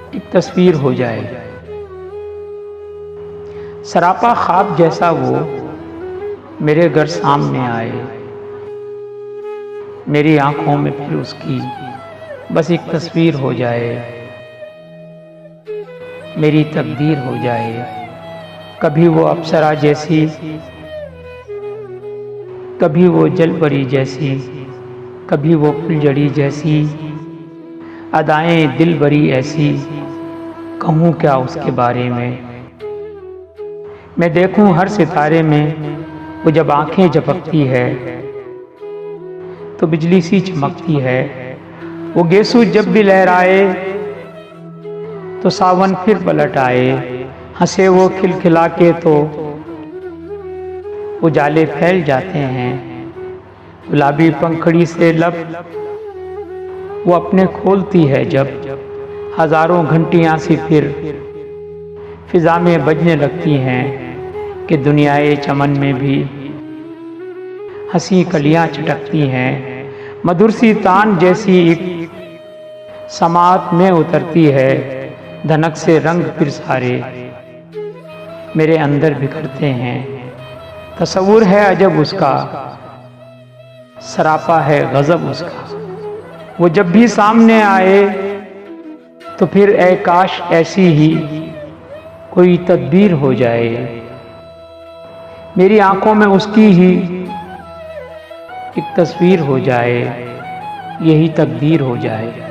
एक तस्वीर हो जाए। सरापा ख्वाब जैसा वो मेरे घर सामने आए, मेरी आंखों में फिर उसकी बस एक तस्वीर हो जाए, मेरी तकदीर हो जाए। कभी वो अप्सरा जैसी, कभी वो जलपरी जैसी, कभी वो फुलझड़ी जैसी, अदाएं दिल भरी ऐसी, कहूँ क्या उसके बारे में। मैं देखूं हर सितारे में वो जब आंखें झपकती है तो बिजली सी चमकती है। वो गेसू जब भी लहराए तो सावन फिर पलट आए। हंसे वो खिलखिला के तो उजाले फैल जाते हैं। गुलाबी पंखड़ी से लब वो अपने खोलती है जब, हजारों घंटियां सी फिर फिजा में बजने लगती हैं कि दुनियाए चमन में भी हंसी कलियां चटकती हैं। मधुर सी तान जैसी एक समात में उतरती है। धनक से रंग फिर सारे मेरे अंदर बिखरते हैं। तसव्वुर है अजब उसका, सरापा है गजब उसका। वो जब भी सामने आए तो फिर ऐ काश ऐसी ही कोई तदबीर हो जाए। मेरी आंखों में उसकी ही एक तस्वीर हो जाए, यही तकदीर हो जाए।